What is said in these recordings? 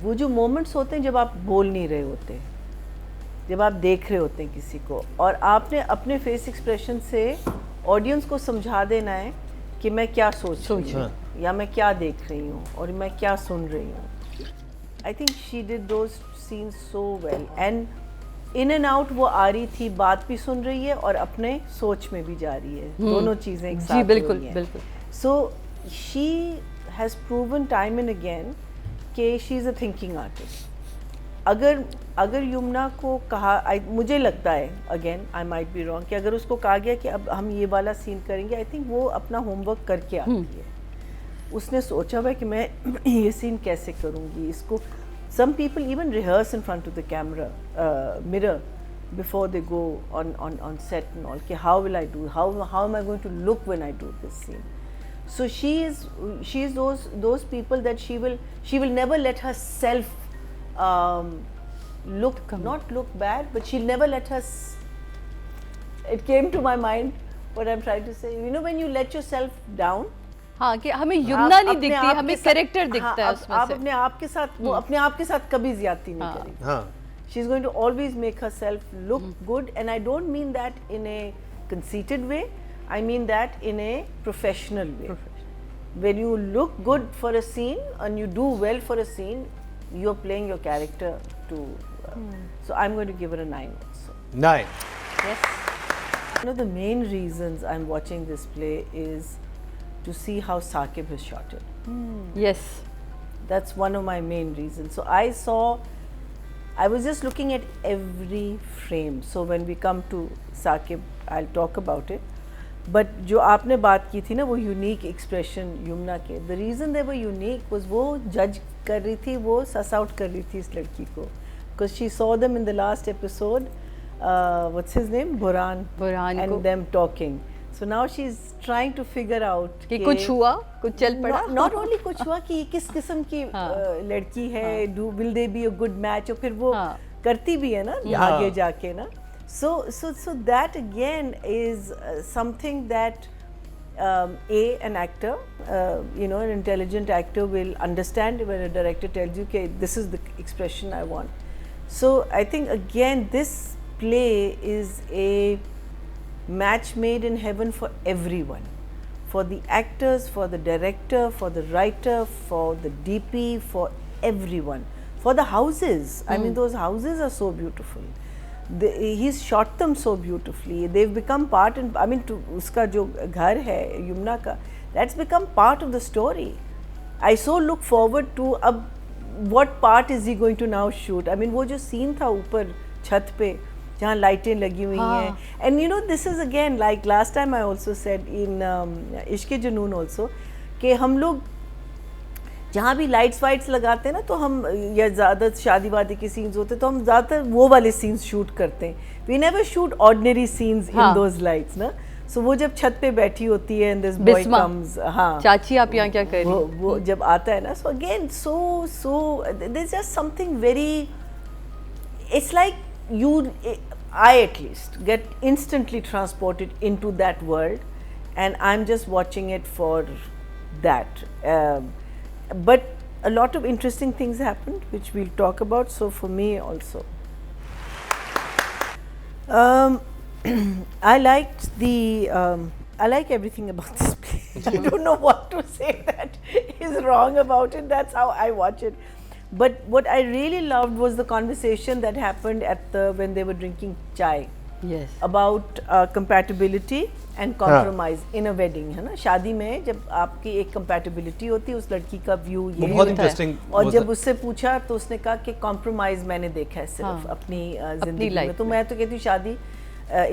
वो जो मोमेंट्स होते हैं जब आप बोल नहीं रहे होते, जब आप देख रहे होते हैं किसी को, और आपने अपने फेस एक्सप्रेशन से ऑडियंस को समझा देना है कि मैं क्या सोच रही हूँ या मैं क्या देख रही हूँ और मैं क्या सुन रही हूँ. I think she did those scenes so well, and in and out वो आ रही थी, बात भी सुन रही है और अपने सोच में भी जा रही है, दोनों चीज़ें एक साथ. जी बिल्कुल बिल्कुल. So she has proven time and again कि she is a thinking artist. अगर यमुना को कहा, मुझे लगता है, again I might be wrong, कि अगर उसको कहा गया कि अब हम ये वाला सीन करेंगे, आई थिंक वो अपना होमवर्क करके आती है. उसने सोचा हुआ है कि मैं ये सीन कैसे करूँगी इसको. Some people even rehearse in front of the camera mirror before they go on set and all, कि how will I do, how am I going to look when I do this scene. So she is those people that she will never let herself not look bad, but she'll never let her. It came to my mind what I'm trying to say. You know, when you let yourself down. हाँ, कि हमें यमुना नहीं दिखती, हमें character दिखता है उसमें से. आप अपने आप के साथ, वो अपने आप के साथ कभी ज्यादती नहीं करेगी. हाँ. She's going to always make herself look good, and I don't mean that in a conceited way. I mean that in a professional way. When you look good for a scene and you do well for a scene, you're playing your character to. So I'm going to give her a 9 also. 9. Yes. One of the main reasons I'm watching this play is to see how Saqib has shot it. Yes. That's one of my main reasons. So I was just looking at every frame. So when we come to Saqib, I'll talk about it. But जो आपने बात की थी ना, वो unique expression Yamuna के, the reason they were unique was वो judge कर रही थी, वो suss out कर रही थी इस लड़की को, because she saw them in the last episode, what's his name, Burhan and को. them talking. So now she's trying to figure out कि कुछ हुआ, कुछ चल पड़ा. Not only कुछ हुआ कि किस किस्म की लड़की है, will they be a good match, और फिर वो करती भी है ना आगे जाके ना. So that again is something that an actor, an intelligent actor will understand when a director tells you, okay, this is the expression I want. So I think again this play is a match made in heaven for everyone, for the actors, for the director, for the writer, for the DP, for everyone, for the houses. I mean, those houses are so beautiful. He's shot them so beautifully. They've become part, and I mean, to uska jo ghar hai Yumna ka, that's become part of the story. I so look forward to what part is he going to now shoot. I mean, वो जो scene था ऊपर छत पे जहाँ लाइटें लगी हुई हैं, and you know, this is again like last time I also said in इश्क़ जुनून also, कि हम लोग जहाँ भी लाइट्स वाइट्स लगाते हैं ना, तो हम या ज़्यादा शादी वादी के सीन्स होते हैं तो हम ज़्यादातर वो वाले सीन्स शूट करते हैं. We never shoot ordinary scenes in those lights ना. सो वो जब छत पे बैठी होती है एंड दिस बॉय कम्स, हाँ चाची आप यहाँ क्या कर रही हैं, वो जब आता है ना, so again so there is just something very, it's like you, I at least get instantly transported into that world, and I'm just watching it for that. But a lot of interesting things happened, which we'll talk about. So for me also, I liked I like everything about this play. I don't know what to say that is wrong about it. That's how I watch it. But what I really loved was the conversation that happened when they were drinking chai. Yes. About compatibility and compromise in a wedding, है ना. शादी में जब आपकी एक compatibility होती है, उस लड़की का view ये होता है. और जब उससे पूछा तो उसने कहा कि compromise मैंने देखा है सिर्फ अपनी जिंदगी में. तो मैं तो कहती हूँ शादी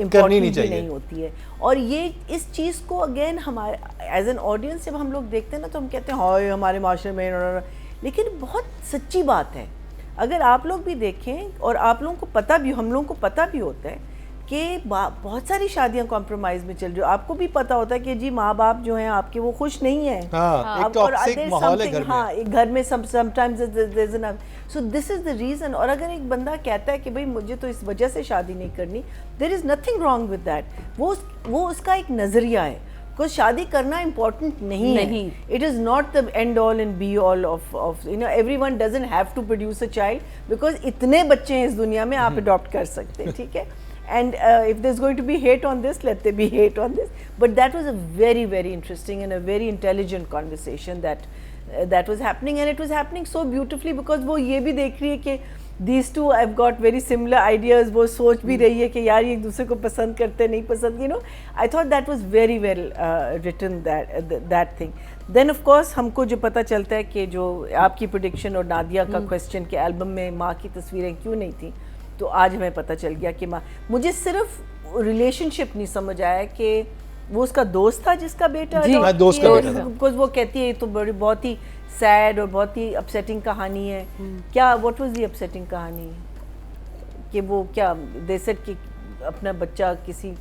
इम्पोर्टेंट नहीं होती है. और ये इस चीज़ को अगेन हमारे एज एन ऑडियंस जब हम लोग देखते हैं ना, तो हम कहते हैं हाय हमारे माशरे में, लेकिन बहुत सच्ची बात है. अगर आप लोग भी देखें, और आप लोगों को पता भी, हम लोगों को पता भी होता है कि बहुत सारी शादियां कॉम्प्रोमाइज़ में चल रही हो. आपको भी पता होता है कि जी माँ बाप जो हैं आपके वो खुश नहीं हैं. एक टॉक्सिक माहौल है घर में. हाँ, एक घर में sometimes there is an, so this is the reason. और अगर एक बंदा कहता है कि भाई मुझे तो इस वजह से शादी नहीं करनी, there is nothing wrong with that. वो उसका एक नज़रिया है. बिकॉज शादी करना इम्पोर्टेंट नहीं है, it is not the end all and be all of you know everyone doesn't have to produce a child, because इतने बच्चे हैं इस दुनिया में, आप अडॉप्ट कर सकते हैं, ठीक है. And if there's going to be hate on this, let there be hate on this. But that was a very, very interesting and a very intelligent conversation that was happening, and it was happening so beautifully because वो ये भी देख रही है कि these two I've got very similar ideas. वो सोच भी रही है कि यार ये एक दूसरे को पसंद करते नहीं पसंद, you know. I thought that was very well written, that thing. Then of course हमको जो पता चलता है कि जो आपकी prediction और नादिया का question कि एल्बम में माँ की तस्वीरें क्यों नहीं थी, तो आज हमें पता चल गया कि माँ, मुझे सिर्फ रिलेशनशिप नहीं समझ आया कि वो उसका दोस्त था जिसका बेटा, दोस्त का बेटा था, बिकॉज वो कहती है ये तो बड़ी बहुत ही सैड और बहुत ही अपसेटिंग कहानी है. क्या व्हाट वाज द अपसेटिंग कहानी, कि वो क्या दे सेड कि अपना बच्चा किसी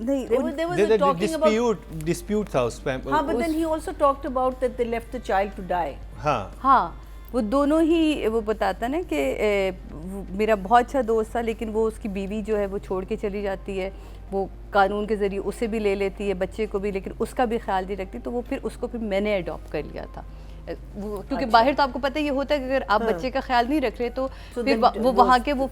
नहीं, there was a talking about dispute था उस पे. हाँ, but then he also talked about that they left the child to die. हाँ, वो दोनों ही वो बताता ना कि मेरा बहुत अच्छा दोस्त था, लेकिन वो उसकी बीवी जो है वो छोड़ के चली जाती है, वो कानून के ज़रिए उसे भी ले लेती है, बच्चे को भी, लेकिन उसका भी ख्याल नहीं रखती, तो वो फिर उसको फिर मैंने अडॉप्ट कर लिया था. वो क्योंकि बाहर तो आपको पता ये होता है कि अगर आप बच्चे का ख्याल नहीं रख रहे तो फिर वो वहाँ के वो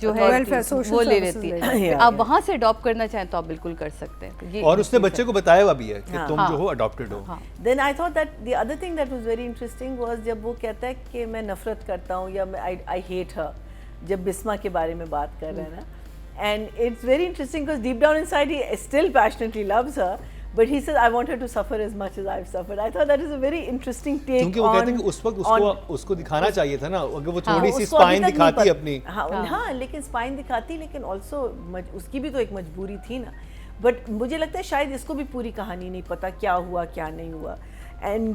जो है वो ले लेती है. आप वहाँ से अडॉप्ट करना चाहें तो आप बिल्कुल कर सकते हैं. और उसने बच्चे को बताया हुआ भी है कि तुम जो हो अडॉप्टेड हो. Then I thought that the other thing that was very interesting was जब वो कहता है कि मैं नफरत करता हूँ या I hate her, जब बिस्मा के बारे में बात कर रहे हैं ना, and it's very interesting because deep down inside he still passionately loves her. But he says, I want her to suffer as much as I've suffered. I thought that is a very interesting take. क्योंकि वो कहते हैं कि उस वक्त उसको दिखाना चाहिए था ना, अगर वो थोड़ी सी स्पाइन दिखाती अपनी. हाँ, लेकिन स्पाइन दिखाती, लेकिन also उसकी भी तो एक मजबूरी थी ना. But मुझे लगता है शायद इसको भी पूरी कहानी नहीं पता क्या हुआ क्या नहीं हुआ. And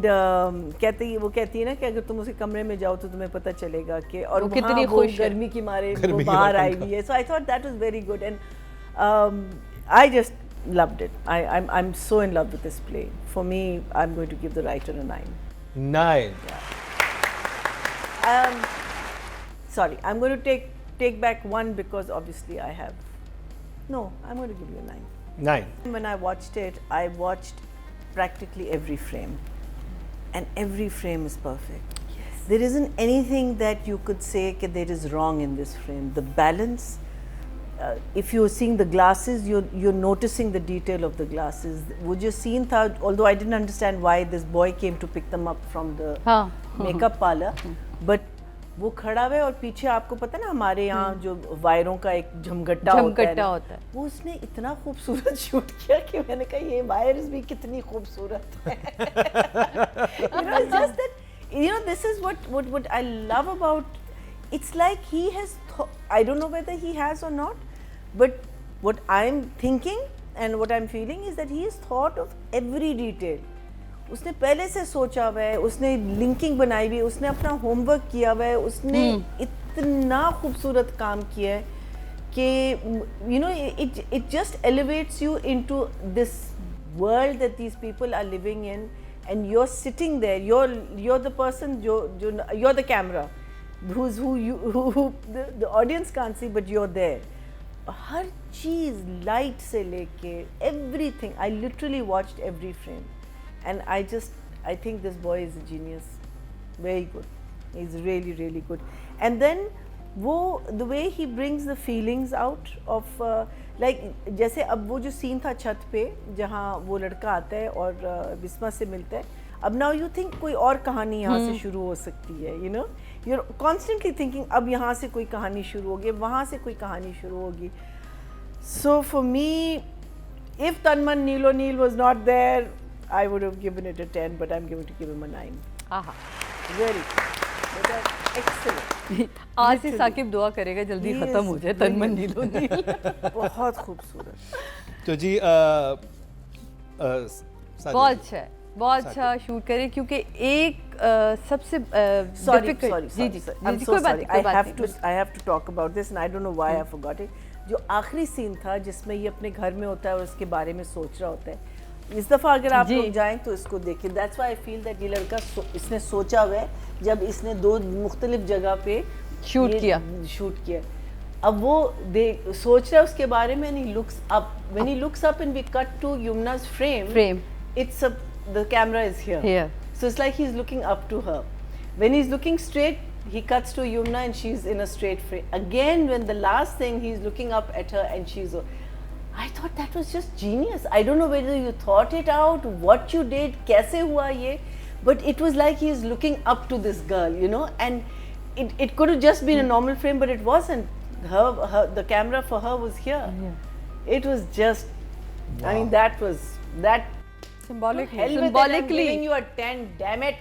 वो कहती है ना कि अगर तुम उसके कमरे में जाओ तो तुम्हें पता चलेगा कि और वो कितनी खुश गर्मी की मारे वो बाहर आई हुई है. So I thought that was very good, and I just loved it. I'm so in love with this play. For me, I'm going to give the writer a 9. 9. Yeah. Sorry, I'm going to take back 1 because obviously I have. No, I'm going to give you a 9. 9. When I watched it, I watched practically every frame, and every frame is perfect. Yes. There isn't anything that you could say that there is wrong in this frame. The balance. If you're seeing the glasses, you're noticing the detail of the glasses. वो जो scene था, although I didn't understand why this boy came to pick them up from the makeup parlor, but वो खड़ा हुआ है और पीछे आपको पता है ना हमारे यहाँ जो वायरों का एक झमघट्टा होता है, वो उसने इतना खूबसूरत शूट किया कि मैंने कहा ये वायर्स भी कितनी खूबसूरत है. You know, it's just that, you know, this is what I love about. It's like he has. I don't know whether he has or not, but what I'm thinking and what I'm feeling is that he has thought of every detail. उसने पहले से सोचा हुआ है, उसने linking बनाई हुई है, उसने अपना होमवर्क किया हुआ है, उसने इतना खूबसूरत काम किया है कि you know it just elevates you into this world that these people are living in, and you're sitting there, you're the person, you're the camera. who the audience can't see, but you're there. Her cheese light से लेके everything, I literally watched every frame, and I think this boy is a genius, very good, he's really really good. And then the way he brings the feelings out of like जैसे अब वो जो scene था छत पे जहाँ वो लड़का आता है और बिस्मा से मिलता है, अब now you think कोई और कहानी यहाँ से शुरू हो सकती है, you know, you're constantly thinking अब यहाँ से कोई कहानी शुरू होगी, वहाँ से कोई कहानी शुरू होगी. So for me, if Tanman Neelo Neel was not there, I would have given it a 10, but I'm going to give him a 9. Aha, very good. Excellent. आज से साकिब दुआ करेगा जल्दी खत्म हो जाए तनमन नीलो नील. बहुत खूबसूरत. तो जी बहुत अच्छा है, बहुत अच्छा शूट करे, क्योंकि एक सबसे sorry, I'm so sorry. I have to talk about this, and I don't know why I forgot it. जो आखिरी सीन था जिसमें ये अपने घर में होता है और उसके बारे में सोच रहा होता है, इस दफ़ा अगर आप लोग जाएं तो इसको देखें. That's why I feel that ये लड़का इसने सोचा हुआ है जब इसने 2 मुख्तलिफ जगह पे शूट किया. अब वो सोच रहा है उसके बारे में, when he looks up and we cut to Yumna's frame, the camera is here. Here. So it's like he's looking up to her. When he's looking straight, he cuts to Yumna and she's in a straight frame. Again, when the last thing, he's looking up at her and she's. I thought that was just genius. I don't know whether you thought it out, what you did, kaise hua ye, but it was like he's looking up to this girl, you know, and it could have just been a normal frame, but it wasn't. The camera for her was here. It was just, I mean, that Symbolically. hell with it, I'm giving you a 10, damn it.